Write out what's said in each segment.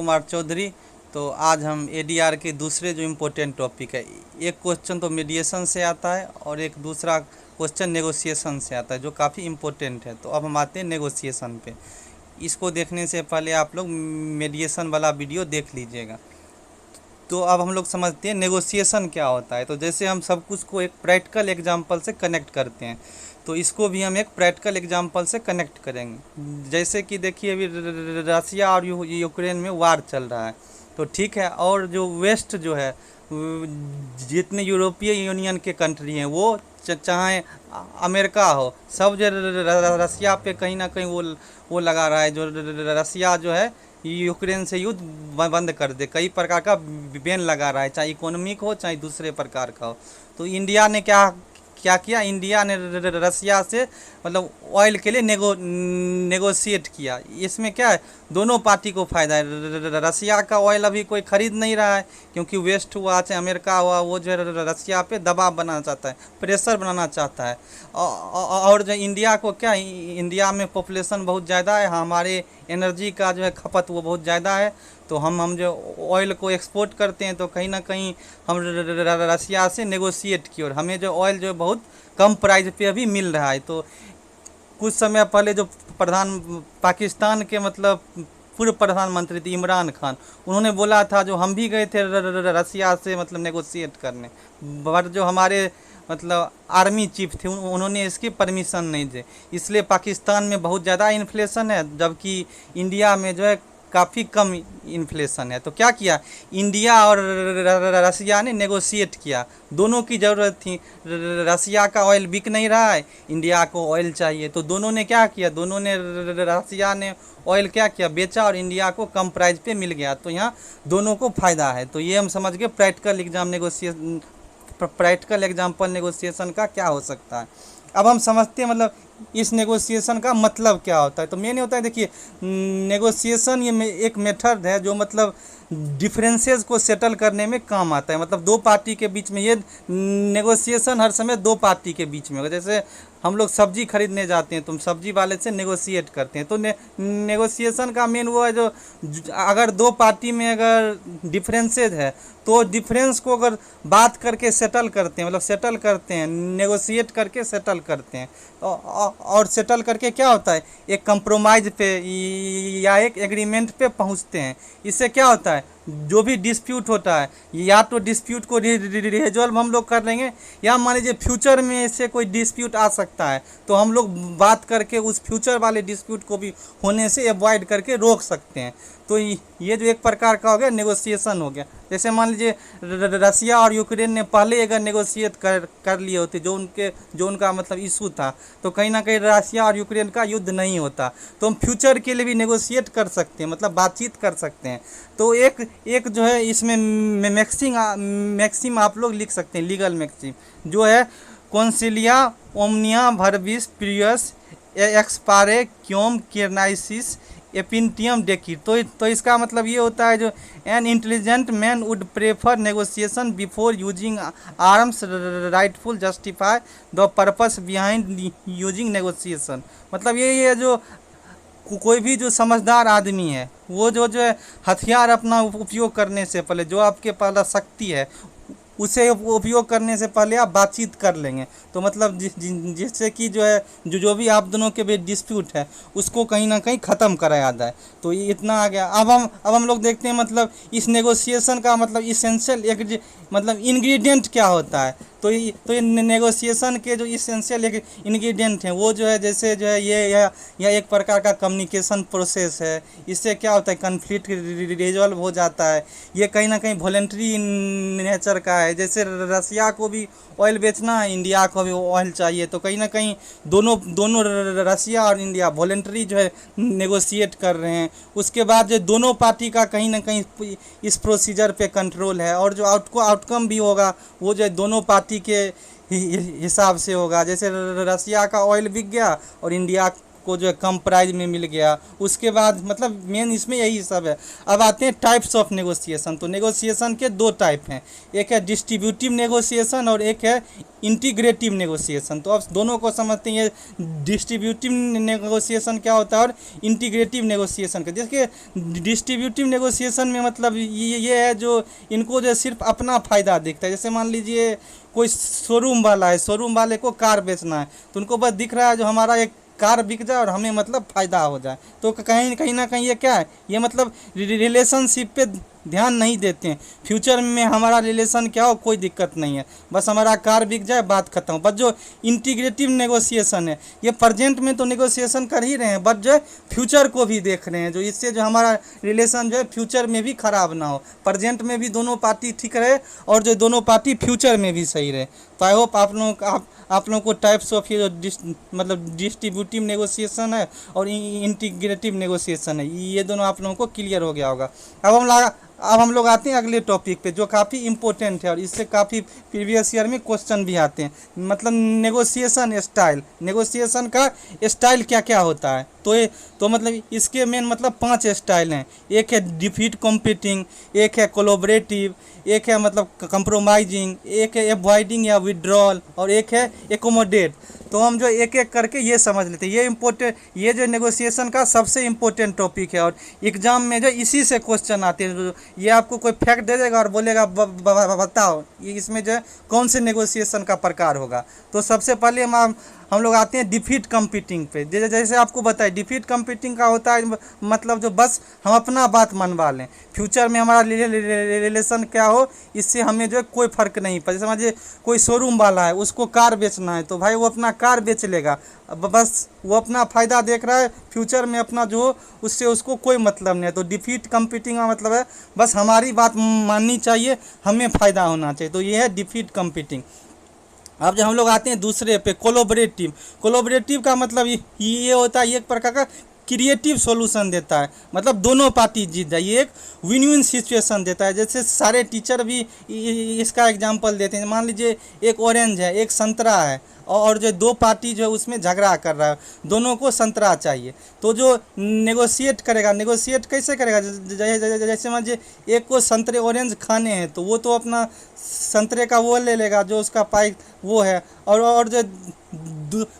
कुमार चौधरी। तो आज हम एडीआर के दूसरे जो इम्पोर्टेंट टॉपिक है, एक क्वेश्चन तो मीडिएशन से आता है और एक दूसरा क्वेश्चन नेगोशिएशन से आता है जो काफ़ी इम्पोर्टेंट है। तो अब हम आते हैं नेगोशिएशन पे। इसको देखने से पहले आप लोग मीडिएशन वाला वीडियो देख लीजिएगा। तो अब हम लोग समझते हैं नेगोशिएशन क्या होता है। तो जैसे हम सब कुछ को एक प्रैक्टिकल एग्जांपल से कनेक्ट करते हैं, तो इसको भी हम एक प्रैक्टिकल एग्जांपल से कनेक्ट करेंगे। जैसे कि देखिए अभी रसिया और यूक्रेन में वार चल रहा है, तो ठीक है। और जो वेस्ट जो है, जितने यूरोपीय यूनियन के कंट्री हैं, वो चाहे अमेरिका हो, सब जो रसिया पे कहीं ना कहीं वो लगा रहा है। जो रसिया जो है यूक्रेन से युद्ध बंद कर दे, कई प्रकार का बैन लगा रहा है, चाहे इकोनॉमिक हो चाहे दूसरे प्रकार का हो। तो इंडिया ने क्या क्या किया, इंडिया ने रसिया से मतलब ऑयल के लिए नेगोशिएट किया। इसमें क्या है, दोनों पार्टी को फ़ायदा है। रसिया का ऑयल अभी कोई ख़रीद नहीं रहा है, क्योंकि वेस्ट हुआ चाहे अमेरिका हुआ, वो जो है रसिया पे दबाव बनाना चाहता है, प्रेशर बनाना चाहता है। और जो इंडिया को क्या, इंडिया में पॉपुलेशन बहुत ज़्यादा है, हमारे एनर्जी का जो है खपत वो बहुत ज़्यादा है। तो हम जो ऑयल को एक्सपोर्ट करते हैं, तो कहीं ना कहीं हम रसिया से नेगोशिएट किए और हमें जो ऑयल जो है बहुत कम प्राइस पे अभी मिल रहा है। तो कुछ समय पहले जो पाकिस्तान के मतलब पूर्व प्रधानमंत्री थे इमरान खान, उन्होंने बोला था, जो हम भी गए थे रसिया से मतलब नेगोशिएट करने, बट जो हमारे मतलब आर्मी चीफ थे उन्होंने इसकी परमिशन नहीं दी। इसलिए पाकिस्तान में बहुत ज़्यादा इन्फ्लेशन है, जबकि इंडिया में जो है काफ़ी कम इन्फ्लेशन है। तो क्या किया, इंडिया और रसिया ने नेगोशिएट किया। दोनों की ज़रूरत थी, रसिया का ऑयल बिक नहीं रहा है, इंडिया को ऑयल चाहिए। तो दोनों ने क्या किया, दोनों ने रसिया ने ऑयल क्या किया, बेचा और इंडिया को कम प्राइस पे मिल गया। तो यहाँ दोनों को फ़ायदा है। तो ये हम समझ गए प्रैक्टिकल एग्जाम्पल नेगोशिएशन का क्या हो सकता है। अब हम समझते हैं मतलब इस नेगोशिएशन का मतलब क्या होता है। तो मेन होता है, देखिए नेगोशिएशन ये एक मेथड है जो मतलब डिफरेंसेस को सेटल करने में काम आता है। मतलब दो पार्टी के बीच में, ये नेगोशिएशन हर समय दो पार्टी के बीच में होगा। जैसे हम लोग सब्जी खरीदने जाते हैं, तुम सब्जी वाले से नेगोशिएट करते हैं। तो नेगोशिएशन का मेन वो है जो अगर दो पार्टी में अगर डिफरेंसेज है, तो डिफरेंस को अगर बात करके सेटल करते हैं, मतलब सेटल करते हैं, नेगोशिएट करके सेटल करते हैं। और सेटल करके क्या होता है, एक कंप्रोमाइज़ पे या एक एग्रीमेंट पे पहुंचते हैं। इससे क्या होता है, जो भी डिस्प्यूट होता है, या तो डिस्प्यूट को रिजॉल्व हम लोग कर लेंगे, या मान लीजिए फ्यूचर में इससे कोई डिस्प्यूट आ सकता है, तो हम लोग बात करके उस फ्यूचर वाले डिस्प्यूट को भी होने से अवॉइड करके रोक सकते हैं। तो ये जो एक प्रकार का हो गया नेगोशिएशन हो गया। जैसे मान लीजिए रसिया और यूक्रेन ने पहले अगर नेगोशिएट कर लिए होते, जो उनका मतलब इशू था, तो कहीं ना कहीं रसिया और यूक्रेन का युद्ध नहीं होता। तो हम फ्यूचर के लिए भी नेगोशिएट कर सकते हैं, मतलब बातचीत कर सकते हैं। तो एक जो है इसमें मैक्सिम आप लोग लिख सकते हैं, लीगल मैक्सिम जो है, कॉन्सिलिया ओमनिया वर्बिस प्रियस एक्सपारे क्योम केरनाइसिस एपिंटियम डेकी। तो इसका मतलब ये होता है, जो an intelligent man would prefer negotiation before using arms rightful justify the purpose behind using negotiation. मतलब ये जो कोई भी जो समझदार आदमी है, वो जो है हथियार अपना उपयोग करने से पहले, जो आपके पास शक्ति है उसे उपयोग करने से पहले आप बातचीत कर लेंगे। तो मतलब जिससे कि जो है जो भी आप दोनों के बीच डिस्प्यूट है, उसको कहीं ना कहीं ख़त्म कराया जाए। तो ये इतना आ गया। अब हम लोग देखते हैं मतलब इस नेगोशिएशन का मतलब इसेंशियल मतलब इंग्रेडिएंट क्या होता है। तो ये नेगोशिएशन के जो इसेंशियल इंग्रेडिएंट हैं, वो जो है जैसे जो है ये एक प्रकार का कम्युनिकेशन प्रोसेस है। इससे क्या होता है, कन्फ्लिक्ट रिजॉल्व हो जाता है। ये कहीं ना कहीं वॉलेंट्री नेचर का है। जैसे रसिया को भी ऑयल बेचना है, इंडिया को भी ऑयल चाहिए, तो कहीं ना कहीं दोनों रसिया और इंडिया वॉलेंट्री जो है नेगोशिएट कर रहे हैं। उसके बाद जो दोनों पार्टी का कहीं ना कहीं इस प्रोसीजर पे कंट्रोल है, और जो आउटकम भी होगा वो जो है दोनों पार्टी के हिसाब से होगा। जैसे रसिया का ऑयल बिक गया और इंडिया आपको जो है कम प्राइस में मिल गया, उसके बाद मतलब मेन इसमें यही सब है। अब आते हैं टाइप्स ऑफ नेगोशिएशन। तो नेगोशिएशन के दो टाइप हैं, एक है डिस्ट्रीब्यूटिव नेगोशिएशन और एक है इंटीग्रेटिव नेगोशिएशन। तो अब दोनों को समझते हैं, डिस्ट्रीब्यूटिव नेगोशिएशन क्या होता है और इंटीग्रेटिव नेगोशिएशन का। जैसे डिस्ट्रीब्यूटिव नेगोशिएशन में मतलब ये है जो इनको जो सिर्फ अपना फ़ायदा दिखता है। जैसे मान लीजिए कोई शोरूम वाला है, शोरूम वाले को कार बेचना है, तो उनको बस दिख रहा है जो हमारा एक कार बिक जाए और हमें मतलब फ़ायदा हो जाए। तो कहीं कहीं ना कहीं ये क्या है, ये मतलब रिलेशनशिप पे ध्यान नहीं देते हैं। फ्यूचर में हमारा रिलेशन क्या हो कोई दिक्कत नहीं है, बस हमारा कार बिक जाए बात खत्म। बट जो इंटीग्रेटिव नेगोशिएशन है, ये प्रेजेंट में तो नेगोशिएशन कर ही रहे हैं, बट जो है फ्यूचर को भी देख रहे हैं, जो इससे जो हमारा रिलेशन जो है फ्यूचर में भी ख़राब ना हो, प्रेजेंट में भी दोनों पार्टी ठीक रहे और जो दोनों पार्टी फ्यूचर में भी सही रहे। तो आई होप आप लोगों को टाइप्स ऑफ ये जो मतलब डिस्ट्रीब्यूटिव नेगोशिएशन है और इंटीग्रेटिव नेगोशिएशन है, ये दोनों आप लोगों को क्लियर हो गया होगा। अब हम लोग आते हैं अगले टॉपिक पे जो काफ़ी इंपॉर्टेंट है और इससे काफ़ी प्रीवियस ईयर में क्वेश्चन भी आते हैं। मतलब नेगोशिएशन स्टाइल, नेगोशिएशन का स्टाइल क्या क्या होता है। तो मतलब इसके मेन मतलब 5 स्टाइल हैं। एक है डिफीट कॉम्पिटिंग, एक है कोलोबरेटिव, एक है मतलब कंप्रोमाइजिंग, एक है एवॉइडिंग या विड्रॉल और एक है एकोमोडेट। तो हम जो एक एक करके ये समझ लेते हैं। ये इम्पोर्टेंट, ये जो नेगोशिएशन का सबसे इम्पोर्टेंट टॉपिक है और एग्जाम में जो इसी से क्वेश्चन आते हैं। ये आपको कोई फैक्ट दे देगा और बोलेगा बताओ ये इसमें जो है कौन से नेगोशिएशन का प्रकार होगा। तो सबसे पहले हम लोग आते हैं डिफीट कम्पीटिंग पे। जैसे आपको बताए डिफीट कम्पीटिंग का होता है मतलब जो बस हम अपना बात मनवा लें, फ्यूचर में हमारा रिलेशन क्या हो इससे हमें जो है कोई फ़र्क नहीं पड़े। समझिए कोई शोरूम वाला है, उसको कार बेचना है, तो भाई वो अपना कार बेच लेगा, अब बस वो अपना फ़ायदा देख रहा है, फ्यूचर में अपना जो हो उससे उसको कोई मतलब नहीं है। तो डिफीट कम्पीटिंग का मतलब है बस हमारी बात माननी चाहिए, हमें फ़ायदा होना चाहिए। तो ये है डिफीट कम्पीटिंग। अब जब हम लोग आते हैं दूसरे पे कोलोबरेटिव। कोलोबरेटिव का मतलब ये होता है, ये एक प्रकार का क्रिएटिव सॉल्यूशन देता है, मतलब दोनों पार्टी जीत जाए, ये एक विन विन सिचुएशन देता है। जैसे सारे टीचर भी इसका एग्जांपल देते हैं। मान लीजिए एक ऑरेंज है, एक संतरा है और जो दो पार्टी जो है उसमें झगड़ा कर रहा है, दोनों को संतरा चाहिए। तो जो नेगोशिएट करेगा, नेगोशिएट कैसे करेगा, जैसे मान लीजिए एक को संतरे ऑरेंज खाने हैं तो वो तो अपना संतरे का वो ले लेगा जो उसका पाई वो है, और जो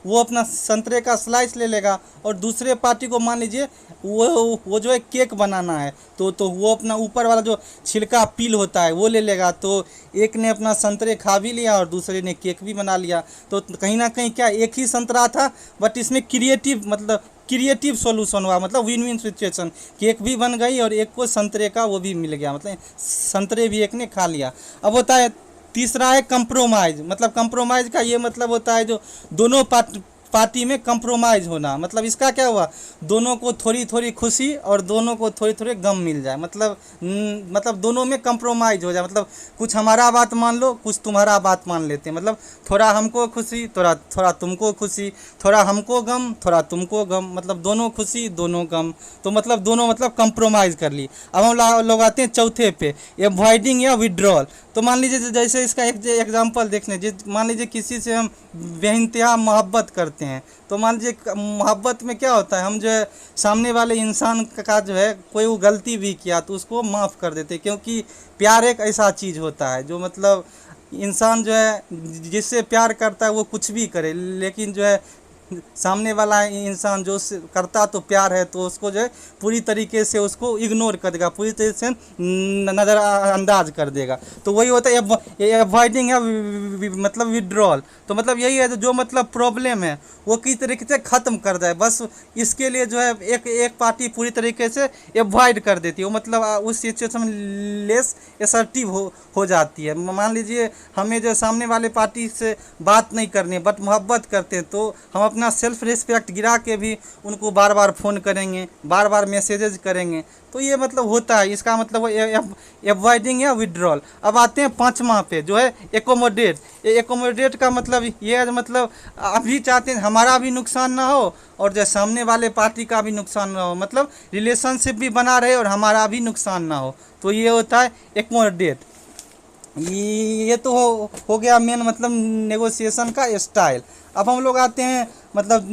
वो अपना संतरे का स्लाइस ले लेगा। और दूसरे पार्टी को मान लीजिए वो जो है केक बनाना है तो वो अपना ऊपर वाला जो छिलका पील होता है वो ले लेगा। तो एक ने अपना संतरे खा भी लिया और दूसरे ने केक भी बना लिया। तो कहीं ना कहीं क्या एक ही संतरा था, बट इसमें क्रिएटिव सॉल्यूशन हुआ, मतलब विन विन सिचुएशन। केक भी बन गई और एक को संतरे का वो भी मिल गया, मतलब संतरे भी एक ने खा लिया। अब होता है तीसरा है कंप्रोमाइज़। मतलब कंप्रोमाइज़ का ये मतलब होता है जो दोनों पार्टी में कंप्रोमाइज़ होना। मतलब इसका क्या हुआ, दोनों को थोड़ी थोड़ी खुशी और दोनों को थोड़ी थोड़ी गम मिल जाए, मतलब दोनों में कंप्रोमाइज़ हो जाए। मतलब कुछ हमारा बात मान लो, कुछ तुम्हारा बात मान लेते हैं, मतलब थोड़ा हमको खुशी, थोड़ा तुमको खुशी, थोड़ा हमको गम, थोड़ा तुमको गम, मतलब दोनों खुशी दोनों गम। तो मतलब दोनों मतलब कंप्रोमाइज़ कर ली। अब हम लोग आते हैं चौथे पे, एवॉइडिंग या विड्रॉल। तो मान लीजिए जैसे इसका एक एग्जांपल देखने, मान लीजिए किसी से हम बेइंतहा मोहब्बत करते हैं, तो मान लीजिए मोहब्बत में क्या होता है, हम जो है सामने वाले इंसान का जो है कोई वो गलती भी किया तो उसको माफ़ कर देते, क्योंकि प्यार एक ऐसा चीज़ होता है जो मतलब इंसान जो है जिससे प्यार करता है वो कुछ भी करे, लेकिन जो है सामने वाला इंसान जो करता तो प्यार है तो उसको जो है पूरी तरीके से उसको इग्नोर कर देगा, पूरी तरीके से नज़रअंदाज कर देगा। तो वही होता है अवॉइडिंग है मतलब विड्रॉल। तो मतलब यही है जो मतलब प्रॉब्लम है वो किस तरीके से ख़त्म कर जाए, बस इसके लिए जो है एक पार्टी पूरी तरीके से एवॉइड कर देती है, वो मतलब उस सिचुएशन में लेस असर्टिव हो जाती है। मान लीजिए हमें जो सामने वाले पार्टी से बात नहीं करनी बट मोहब्बत करते हैं, तो हम अपना सेल्फ रिस्पेक्ट गिरा के भी उनको बार बार फ़ोन करेंगे, बार बार मैसेजेस करेंगे। तो ये मतलब होता है, इसका मतलब एवॉइडिंग या विड्रॉल। अब आते हैं पांचवा पे जो है एकोमोडेट। एकोमोडेट का मतलब ये है, मतलब अभी चाहते हैं हमारा भी नुकसान ना हो और जो सामने वाले पार्टी का भी नुकसान ना हो, मतलब रिलेशनशिप भी बना रहे और हमारा भी नुकसान ना हो। तो ये होता है एकोमोडेट। ये तो हो गया मेन मतलब नेगोशिएशन का स्टाइल। अब हम लोग आते हैं मतलब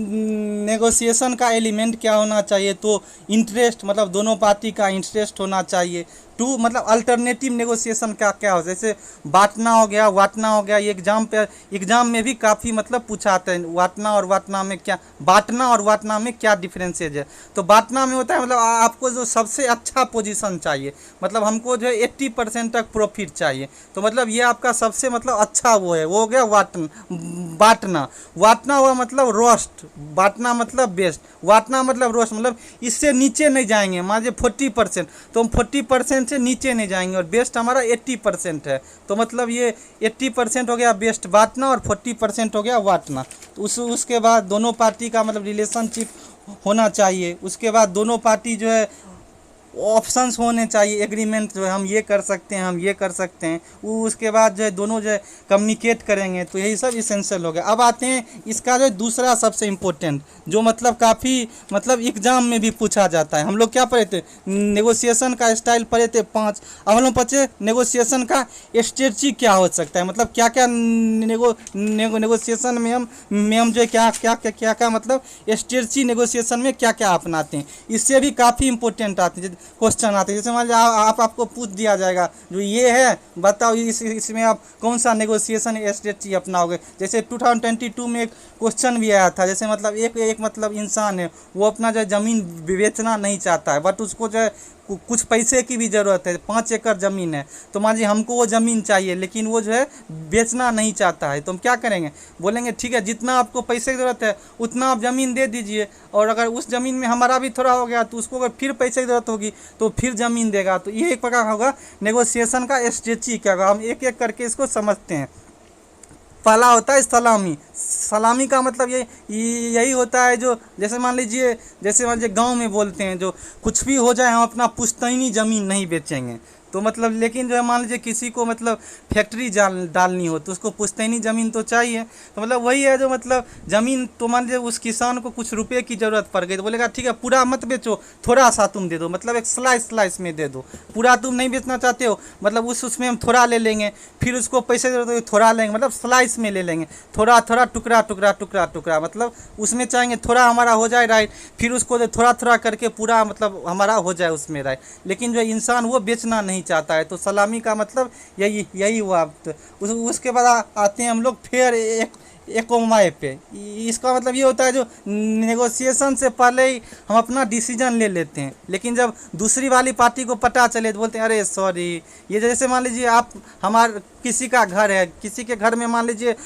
नेगोशिएशन का एलिमेंट क्या होना चाहिए, तो इंटरेस्ट मतलब दोनों पार्टी का इंटरेस्ट होना चाहिए। टू मतलब अल्टरनेटिव नेगोशिएशन का क्या हो, जैसे बांटना हो गया, वाटना हो गया। ये एग्जाम में भी काफ़ी मतलब पूछा आता है, वाटना और वाटना में क्या, बांटना और वाटना में क्या डिफरेंसेज है। तो बांटना में होता है मतलब आपको जो सबसे अच्छा पोजीशन चाहिए, मतलब हमको जो है 80% तक प्रॉफिट चाहिए, तो मतलब ये आपका सबसे मतलब अच्छा वो है, वो हो गया बांटना। वाटना हुआ मतलब रोस्ट, बांटना मतलब बेस्ट, वाटना मतलब रोस्ट, मतलब इससे नीचे नहीं जाएंगे। मान लीजिए 40%, तो हम 40% से नीचे नहीं जाएंगे, और बेस्ट हमारा 80% है, तो मतलब ये 80% हो गया बेस्ट बांटना और 40% हो गया वाटना। तो उसके बाद दोनों पार्टी का मतलब रिलेशनशिप होना चाहिए। उसके बाद दोनों पार्टी जो है ऑप्शंस होने चाहिए, एग्रीमेंट जो है हम ये कर सकते हैं, हम ये कर सकते हैं। उसके बाद जो है दोनों जो है कम्युनिकेट करेंगे, तो यही सब इसेंशियल हो गया। अब आते हैं इसका जो दूसरा सबसे इम्पोर्टेंट, जो मतलब काफ़ी मतलब एग्जाम में भी पूछा जाता है। हम लोग क्या पढ़े थे, नेगोशिएशन का स्टाइल पढ़े थे 5। अब हम लोग पढ़े नेगोशिएशन का स्ट्रेटजी क्या हो सकता है, मतलब क्या क्या नेगोशिएशन में हम जो है क्या मतलब स्ट्रेटजी नेगोशिएशन में क्या क्या अपनाते हैं। इससे भी काफ़ी इंपॉर्टेंट आते हैं क्वेश्चन आते हैं। जैसे मान लीजिए आपको पूछ दिया जाएगा जो ये है, बताओ इसमें आप कौन सा नेगोशिएशन स्ट्रेटजी अपनाओगे। जैसे 2022 में एक क्वेश्चन भी आया था, जैसे मतलब एक मतलब इंसान है, वो अपना जो है ज़मीन बेचना नहीं चाहता है, बट उसको जो है कुछ पैसे की भी ज़रूरत है। 5 एकड़ ज़मीन है, तो मान लीजिए हमको वो ज़मीन चाहिए, लेकिन वो जो है बेचना नहीं चाहता है, तो हम क्या करेंगे, बोलेंगे ठीक है जितना आपको पैसे की ज़रूरत है उतना आप ज़मीन दे दीजिए, और अगर उस ज़मीन में हमारा भी थोड़ा हो गया तो उसको अगर फिर पैसे की ज़रूरत होगी तो फिर ज़मीन देगा। तो ये एक प्रकार होगा नेगोशिएशन का स्ट्रेटजी क्या होगा। हम एक एक करके इसको समझते हैं। पहला होता है सलामी। सलामी का मतलब यही होता है, जो जैसे मान लीजिए गांव में बोलते हैं, जो कुछ भी हो जाए हम अपना पुश्तैनी ज़मीन नहीं बेचेंगे। तो मतलब लेकिन जो है मान लीजिए किसी को मतलब फैक्ट्री डालनी हो तो उसको पुश्तैनी ज़मीन तो चाहिए। तो मतलब वही है, जो मतलब ज़मीन, तो मान लीजिए उस किसान को कुछ रुपए की ज़रूरत पड़ गई, तो बोलेगा ठीक है पूरा मत बेचो, थोड़ा सा तुम दे दो, मतलब एक स्लाइस में दे दो। पूरा तुम नहीं बेचना चाहते हो, मतलब उसमें हम थोड़ा ले लेंगे, फिर उसको पैसे जरूरत होगी थोड़ा लेंगे, मतलब स्लाइस में ले लेंगे, थोड़ा थोड़ा टुकड़ा टुकड़ा टुकड़ा टुकड़ा, मतलब उसमें चाहेंगे थोड़ा हमारा हो जाए राइट, फिर उसको थोड़ा थोड़ा करके पूरा मतलब हमारा हो जाए उसमें राइट। लेकिन जो इंसान वो बेचना नहीं चाहता है, तो सलामी का मतलब यही हुआ। उसके बाद आते हैं हम लोग फेयर एकोमाए पे। इसका मतलब ये होता है जो नेगोशिएशन से पहले ही हम अपना डिसीजन ले लेते हैं, लेकिन जब दूसरी वाली पार्टी को पता चले तो बोलते हैं अरे सॉरी। ये जैसे मान लीजिए आप किसी का घर है, किसी के घर में मान लीजिए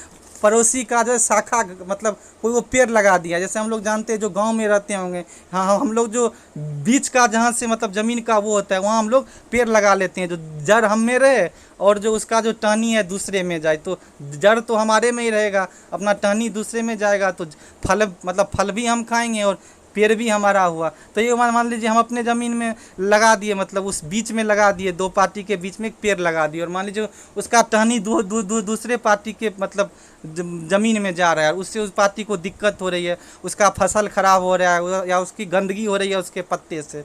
पड़ोसी का जो है शाखा मतलब कोई वो पेड़ लगा दिया। जैसे हम लोग जानते हैं जो गांव में रहते होंगे, हाँ हम लोग जो बीच का जहाँ से मतलब ज़मीन का वो होता है वहाँ हम लोग पेड़ लगा लेते हैं, जो जड़ हम में रहे और जो उसका जो टहनी है दूसरे में जाए। तो जड़ तो हमारे में ही रहेगा, अपना टहनी दूसरे में जाएगा, तो फल भी हम खाएंगे और पेड़ भी हमारा हुआ। तो ये मान लीजिए हम अपने ज़मीन में लगा दिए, मतलब उस बीच में लगा दिए, दो पार्टी के बीच में एक पेड़ लगा दिए, और मान लीजिए उसका टहनी दूसरे पार्टी के मतलब ज़मीन में जा रहा है, उससे उस पार्टी को दिक्कत हो रही है, उसका फसल खराब हो रहा है या उसकी गंदगी हो रही है उसके पत्ते से।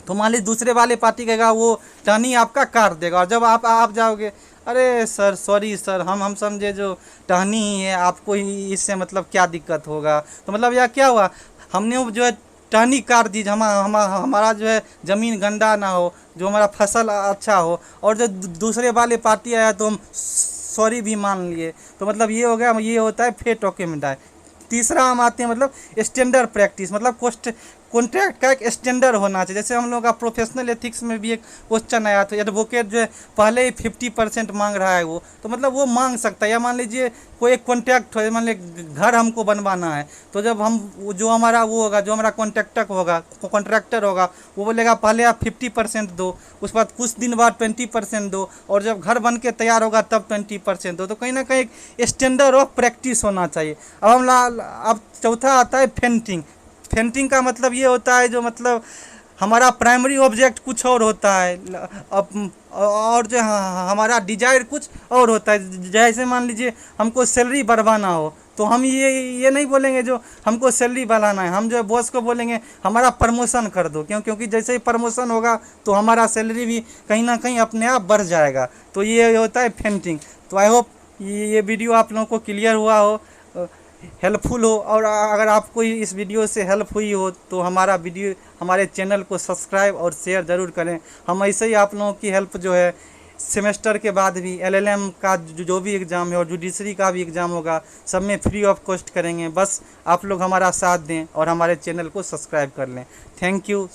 तो मान लीजिए दूसरे वाले पार्टी कहेगा वो टहनी आपका काट देगा, और जब आप जाओगे अरे सर सॉरी सर, हम समझे जो टहनी ही है, आपको ही इससे मतलब क्या दिक्कत होगा। तो मतलब यह क्या हुआ, हमने जो है टहनी काट दी, हमारा जो है ज़मीन गंदा ना हो, जो हमारा फसल अच्छा हो, और जो दूसरे वाले पार्टी आया तो हम सॉरी भी मान लिए। तो मतलब ये हो गया, ये होता है फेट ओके मिटाए। तीसरा हम आते हैं मतलब स्टैंडर्ड प्रैक्टिस, मतलब कॉन्ट्रैक्ट का एक स्टैंडर्ड होना चाहिए। जैसे हम लोग का प्रोफेशनल एथिक्स में भी एक क्वेश्चन आया था, एडवोकेट जो है पहले ही 50% मांग रहा है, वो तो मतलब वो मांग सकता है। या मान लीजिए कोई एक कॉन्ट्रैक्ट हो, मान लीजिए घर हमको बनवाना है, तो जब हम जो हमारा वो होगा, जो हमारा कॉन्ट्रैक्टर होगा, वो बोलेगा पहले आप 50% दो, उसके बाद कुछ दिन बाद 20% दो, और जब घर बन के तैयार होगा तब 20% दो। तो कहीं ना कहीं एक स्टैंडर्ड ऑफ प्रैक्टिस होना चाहिए। अब चौथा आता है फेंटिंग। फेंटिंग का मतलब ये होता है जो मतलब हमारा प्राइमरी ऑब्जेक्ट कुछ और होता है, और जो हमारा डिजायर कुछ और होता है। जैसे मान लीजिए हमको सैलरी बढ़वाना हो, तो हम ये नहीं बोलेंगे जो हमको सैलरी बढ़ाना है, हम जो है बॉस को बोलेंगे हमारा प्रमोशन कर दो, क्योंकि जैसे ही प्रमोशन होगा तो हमारा सैलरी भी कहीं ना कहीं अपने आप बढ़ जाएगा। तो ये होता है फेंटिंग। तो आई होप ये वीडियो आप लोगों को क्लियर हुआ हो। हेल्पफुल हो। और अगर आपको इस वीडियो से हेल्प हुई हो तो हमारे चैनल को सब्सक्राइब और शेयर ज़रूर करें। हम ऐसे ही आप लोगों की हेल्प जो है सेमेस्टर के बाद भी एलएलएम का जो भी एग्ज़ाम है और जुडिशरी का भी एग्ज़ाम होगा, सब में फ्री ऑफ कॉस्ट करेंगे। बस आप लोग हमारा साथ दें और हमारे चैनल को सब्सक्राइब कर लें। Thank you.